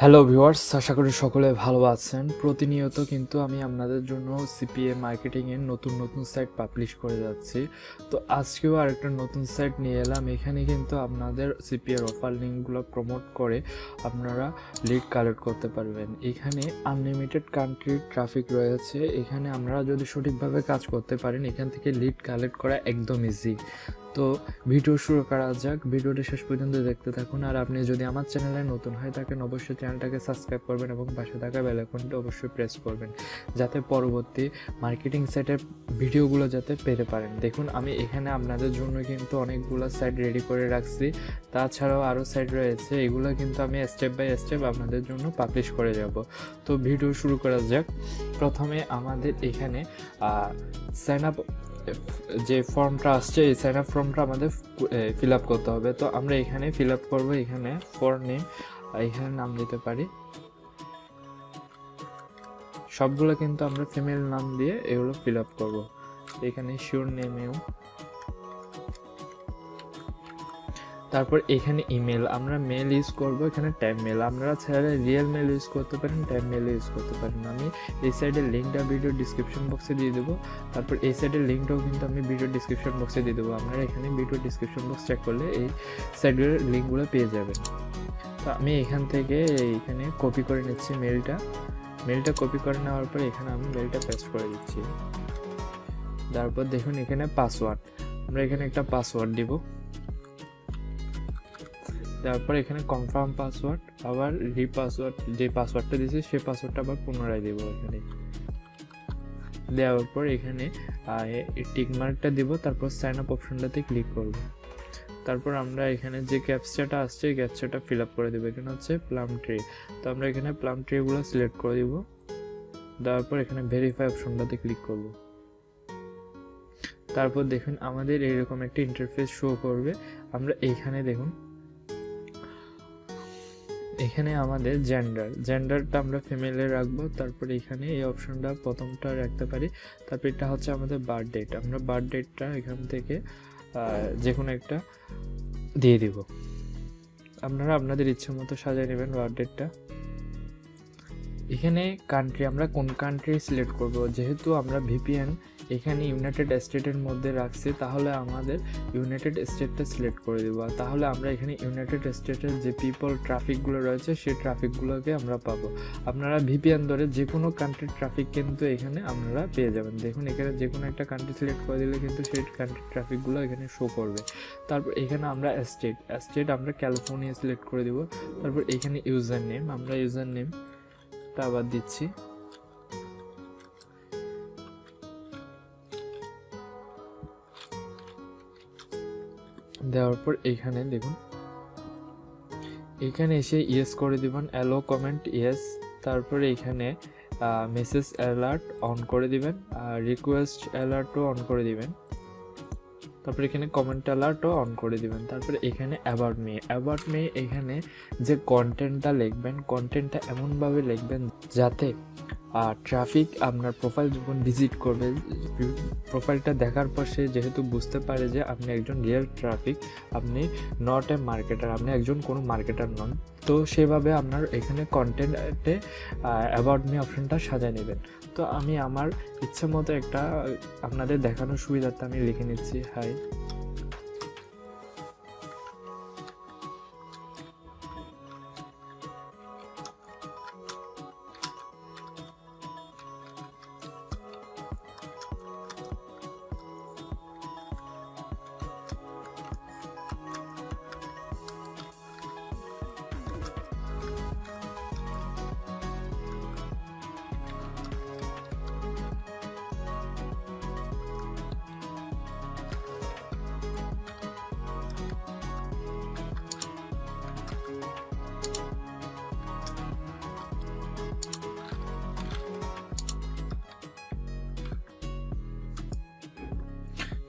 Hello viewers, আশা করি সকলে ভালো আছেন। প্রতিনিয়ত কিন্তু আমি আপনাদের জন্য সিপিএ মার্কেটিংয়ের নতুন নতুন সাইট পাবলিশ করে যাচ্ছি। তো আজকেও আরেকটা নতুন সাইট নিয়ে এলাম। এখানে কিন্তু আপনাদের সিপিএর অফার লিঙ্কগুলো প্রমোট করে আপনারা লিড কালেক্ট করতে পারবেন। এখানে আনলিমিটেড কান্ট্রির ট্রাফিক রয়েছে। এখানে আমরা যদি সঠিকভাবে কাজ করতে পারেন, এখান থেকে লিড কালেক্ট করা একদম ইজি। তো ভিডিও শুরু করা যাক। ভিডিওটি শেষ পর্যন্ত দেখতে থাকুন। আর আপনি যদি আমার চ্যানেলে নতুন হয়ে থাকেন, অবশ্যই চ্যানেলটাকে সাবস্ক্রাইব করবেন এবং পাশে থাকা বেল আইকনটি অবশ্যই প্রেস করবেন, যাতে পরবর্তী মার্কেটিং সাইটের ভিডিওগুলো যাতে পেতে পারেন। দেখুন, আমি এখানে আপনাদের জন্য কিন্তু অনেকগুলো সাইট রেডি করে রাখছি। তাছাড়াও আরও সাইট রয়েছে, এগুলো কিন্তু আমি স্টেপ বাই স্টেপ আপনাদের জন্য পাবলিশ করে যাব। তো ভিডিও শুরু করা যাক। প্রথমে আমাদের এখানে সাইন আপ যে ফর্মটা আসছে, এই সাইন আপ ফর্মটা আমাদের ফিল আপ করতে হবে। তো আমরা এখানে ফিল আপ করবো। এখানে ফর নেম, এখানে নাম দিতে পারি। সবগুলো কিন্তু আমরা ফিমেল নাম দিয়ে এগুলো ফিল আপ করবো। এখানে শিওর নেমেও, তারপর এখানে ইমেল, আমরা মেল ইউজ করব। এখানে টাইম মেল, আপনারা চাইলে রিয়েল মেল ইউজ করতে পারেন, টাইম মেল ইউজ করতে পারেন। আমি এই সাইডের লিঙ্কটা ভিডিও ডিসক্রিপশন বক্সে দিয়ে দেবো। তারপর এই সাইডের লিঙ্কটাও কিন্তু আমি ভিডিও ডিসক্রিপশন বক্সে দিয়ে দেবো। আপনারা এখানে ভিডিও ডিসক্রিপশন বক্স চেক করলে এই সাইডের লিঙ্কগুলো পেয়ে যাবেন। তো আমি এখান থেকে এইখানে কপি করে নিচ্ছি মেলটা কপি করে নেওয়ার পর এখানে আমি মেলটা পেস্ট করে দিচ্ছি। তারপর দেখুন এখানে পাসওয়ার্ড, আমরা এখানে একটা পাসওয়ার্ড দিব। তারপর এখানে কনফার্ম পাসওয়ার্ড, আবার রিপাসওয়ার্ড, যে পাসওয়ার্ডটা দিয়েছি সেই পাসওয়ার্ডটা আবার পুনরায় দেবো। এখানে দেওয়ার পর এখানে টিকমার্কটা দিব। তারপর সাইন আপ অপশনটাতে ক্লিক করব। তারপর আমরা এখানে যে ক্যাপচাটা আসছে এই ক্যাপচাটা ফিল আপ করে দেবো। এখানে হচ্ছে প্লাম ট্রি, তো আমরা এখানে প্লাম ট্রিগুলো সিলেক্ট করে দিব। দেওয়ার পর এখানে ভেরিফাই অপশনটাতে ক্লিক করব। তারপর দেখুন আমাদের এইরকম একটা ইন্টারফেস শো করবে। আমরা এইখানে দেখুন, এখানে আমাদের জেন্ডারটা আমরা ফিমেলে রাখবো। তারপর এখানে এই অপশনটা প্রথমটা রাখতে পারি। তারপর এটা হচ্ছে আমাদের বার্থ ডেট, আমরা বার্থ ডেটটা এখান থেকে যে কোনো একটা দিয়ে দিব। আপনারা আপনাদের ইচ্ছে মতো সাজিয়ে নেবেন বার্থ ডেটটা। এখানে কান্ট্রি, আমরা কোন কান্ট্রি সিলেক্ট করব। যেহেতু আমরা ভিপিএন এখানে ইউনাইটেড স্টেটের মধ্যে রাখছি, তাহলে আমাদের ইউনাইটেড স্টেটটা সিলেক্ট করে দেবো। তাহলে আমরা এখানে ইউনাইটেড স্টেটের যে পিপল ট্রাফিকগুলো রয়েছে সেই ট্রাফিকগুলোকে আমরা পাবো। আপনারা ভিপিএন ধরে যে কোনো কান্ট্রির ট্রাফিক কিন্তু এখানে আপনারা পেয়ে যাবেন। দেখুন এখানে যে কোনো একটা কান্ট্রি সিলেক্ট করে দিলে কিন্তু সেই কান্ট্রির ট্রাফিকগুলো এখানে শো করবে। তারপর এখানে আমরা স্টেট আমরা ক্যালিফোর্নিয়া সিলেক্ট করে দেবো। তারপর এখানে ইউজার নেম, আমরা ইউজার নেম আবার দিচ্ছি। দেওয়ার পর এখানে দেখুন, এখানে এসে ইয়েস করে দিবেন, অ্যালো কমেন্ট ইয়েস। তারপরে এখানে মেসেজ অ্যালার্ট অন করে দিবেন, আর রিকোয়েস্ট অ্যালার্টও অন করে দিবেন। তারপরে এখানে কমেন্ট অ্যালার্টও অন করে দিবেন। তারপরে এখানে অ্যাবাউট মি, এখানে যে কন্টেন্টটা লিখবেন, কন্টেন্টটা এমনভাবে লিখবেন যাতে ট্রাফিক আপনার প্রোফাইল যখন ভিজিট করবে, প্রোফাইলটা দেখার পর সে যেহেতু বুঝতে পারে যে আপনি একজন রিয়েল ট্রাফিক, আপনি নট এ মার্কেটার, আপনি একজন কোনো মার্কেটার নন। তো সেভাবে আপনার এখানে কন্টেন্টে অ্যাবাউট মি অপশনটা সাজিয়ে নেবেন। তো আমি আমার ইচ্ছে মতো একটা আপনাদের দেখানোর সুবিধার্থে আমি লিখে নিচ্ছি, হাই।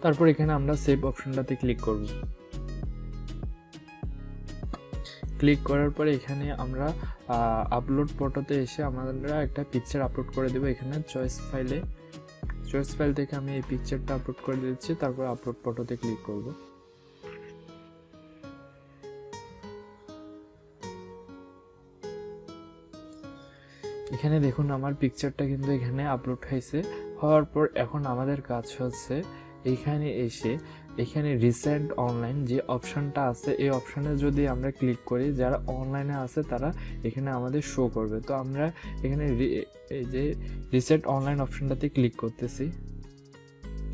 তারপর এখানে আমরা সেভ অপশনটাতে ক্লিক করব। ক্লিক করার পরে এখানে আমরা আপলোড ফটোতে এসে আমরা একটা পিকচার আপলোড করে দেবো। এখানে চয়েস ফাইল থেকে আমি এই পিকচারটা আপলোড করে দিচ্ছি। তারপর আপলোড ফটোতে ক্লিক করব। এখানে দেখুন আমার পিকচারটা কিন্তু এখানে আপলোড হয়েছে। হওয়ার পর এখন আমাদের কাজ হচ্ছে এইখানে এসে এখানে রিসেন্ট অনলাইন যে অপশানটা আছে, এই অপশানে যদি আমরা ক্লিক করি, যারা অনলাইনে আছে তারা এখানে আমাদের শো করবে। তো আমরা এখানে এই যে রিসেন্ট অনলাইন অপশানটাতে ক্লিক করতেছি।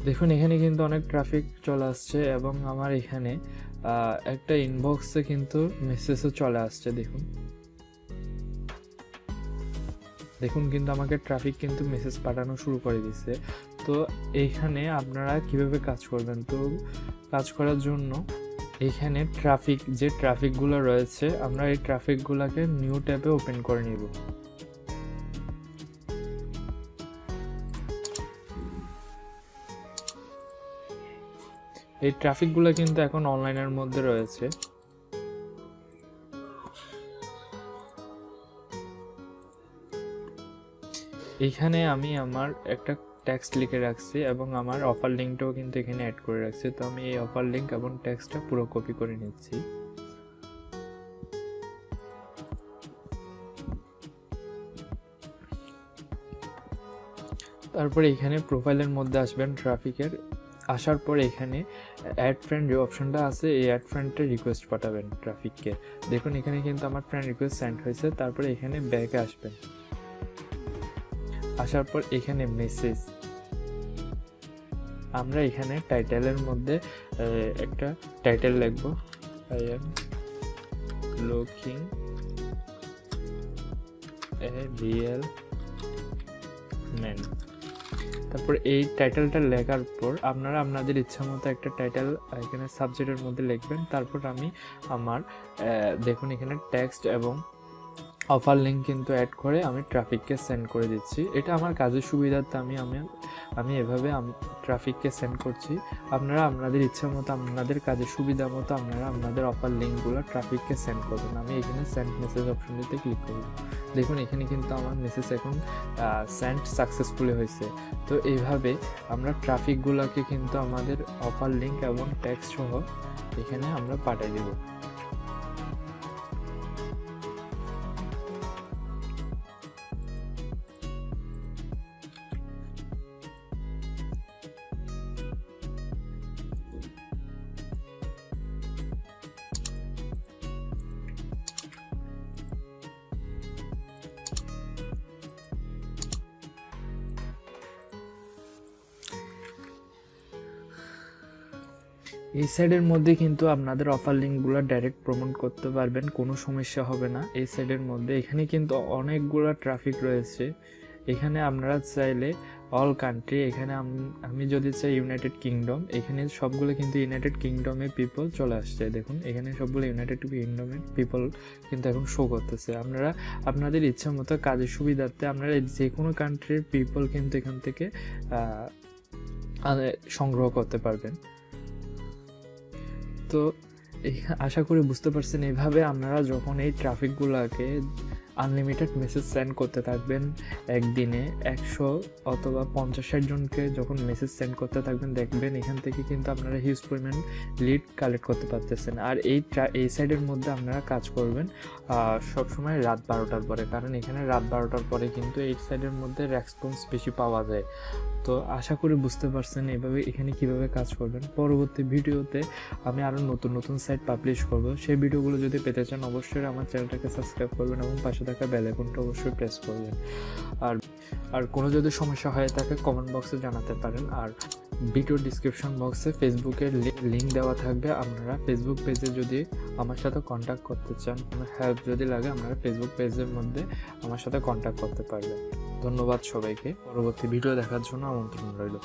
দেখুন এখানে কিন্তু অনেক ট্রাফিক চলে আসছে এবং আমার এখানে একটা ইনবক্সে কিন্তু মেসেজও চলে আসছে। দেখুন কিন্তু আমাকে ট্রাফিক কিন্তু মেসেজ পাঠানো শুরু করে দিচ্ছে। তো এইখানে আপনারা কিভাবে কাজ করবেন? তো কাজ করার জন্য এইখানে যে ট্রাফিকগুলো রয়েছে, আমরা এই ট্রাফিকগুলোকে নিউ ট্যাবে ওপেন করে নিব। এই ট্রাফিকগুলো কিন্তু এখন অনলাইনের মধ্যে রয়েছে। এইখানে আমি আমার একটা টেক্সট লিখে রাখছি এবং আমার অফার লিঙ্কটাও কিন্তু এখানে অ্যাড করে রাখছি। তো আমি এই অফার লিঙ্ক এবং টেক্সটটা পুরো কপি করে নিচ্ছি। তারপরে এখানে প্রোফাইলের মধ্যে আসবেন ট্রাফিকের। আসার পর এখানে অ্যাড ফ্রেন্ড যে অপশনটা আছে, এই অ্যাড ফ্রেন্ডের রিকোয়েস্ট পাঠাবেন ট্রাফিককে। দেখুন এখানে কিন্তু আমার ফ্রেন্ড রিকোয়েস্ট সেন্ড হয়েছে। তারপরে এখানে ব্যাকে আসবেন। আসার পর এখানে মেসেজ, আমরা এখানে টাইটেলের মধ্যে একটা টাইটেল লিখব, I am looking A real man. তারপর এই টাইটেলটা লেখার পর আপনারা আপনাদের ইচ্ছা মতো একটা টাইটেল এখানে সাবজেক্টের মধ্যে লিখবেন। তারপর আমি আমার দেখুন এখানে টেক্সট এবং অফার লিঙ্ক কিন্তু অ্যাড করে আমি ট্রাফিককে সেন্ড করে দিচ্ছি। এটা আমার কাজের সুবিধার্থে আমি এভাবে ট্রাফিককে সেন্ড করছি। আপনারা আপনাদের ইচ্ছা মতো আপনাদের কাজের সুবিধা মতো আপনারা আপনাদের অফার লিঙ্কগুলো ট্রাফিককে সেন্ড করবেন। আমি এখানে সেন্ড মেসেজ অপশনটিতে ক্লিক করব। দেখুন এখানে কিন্তু আমার মেসেজ এখন সেন্ড সাকসেসফুলি হয়েছে। তো এইভাবে আমরা ট্রাফিকগুলোকে কিন্তু আমাদের অফার লিঙ্ক এবং টেক্সট সহ এখানে আমরা পাঠিয়ে দেব। এই সাইডের মধ্যে কিন্তু আপনাদের অফার লিঙ্কগুলো ডাইরেক্ট প্রমোট করতে পারবেন, কোনো সমস্যা হবে না। এই সাইডের মধ্যে এখানে কিন্তু অনেকগুলো ট্রাফিক রয়েছে। এখানে আপনারা চাইলে অল কান্ট্রি, এখানে আমি যদি চাই ইউনাইটেড কিংডম, এখানে সবগুলো কিন্তু ইউনাইটেড কিংডমের পিপল চলে আসছে। দেখুন এখানে সবগুলো ইউনাইটেড কিংডমের পিপল কিন্তু এখন শো করতেছে। আপনারা আপনাদের ইচ্ছা মতো কাজের সুবিধার্থে আপনারা যে কোনো কান্ট্রির পিপল কিন্তু এখান থেকে সংগ্রহ করতে পারবেন। তো আশা করি বুঝতে পারছেন। এইভাবে আপনারা যখন এই ট্রাফিকগুলোকে আনলিমিটেড মেসেজ সেন্ড করতে থাকবেন, একদিনে 100 অথবা 50-60 জনকে যখন মেসেজ সেন্ড করতে থাকবেন, দেখবেন এখান থেকে কিন্তু আপনারা হিউজ পরিমাণ লিড কালেক্ট করতে পারতেছেন। আর এই সাইডের মধ্যে আপনারা কাজ করবেন সবসময় রাত 12টার পরে, কারণ এখানে রাত 12টার পরে কিন্তু এই সাইডের মধ্যে রেসপন্স বেশি পাওয়া যায়। তো আশা করি বুঝতে পারছেন এভাবে এখানে কিভাবে কাজ করবেন। পরবর্তী ভিডিওতে আমি আরও নতুন নতুন সাইট পাবলিশ করব। সেই ভিডিওগুলো যদি পেতে চান অবশ্যই আমার চ্যানেলটাকে সাবস্ক্রাইব করবেন এবং পাশে থাকা বেল আইকনটা অবশ্যই প্রেস করবেন। আর কোনো যদি সমস্যা হয় তাকে কমেন্ট বক্সে জানাতে পারেন। আর ভিডিও ডিসক্রিপশন বক্সে ফেসবুকের লিঙ্ক দেওয়া থাকবে। আপনারা ফেসবুক পেজে যদি আমার সাথে কন্ট্যাক্ট করতে চান, কোনো হেল্প যদি লাগে, আপনারা ফেসবুক পেজের মধ্যে আমার সাথে কন্ট্যাক্ট করতে পারবেন। ধন্যবাদ সবাইকে। পরবর্তী ভিডিও দেখার জন্য আমন্ত্রণ রইল।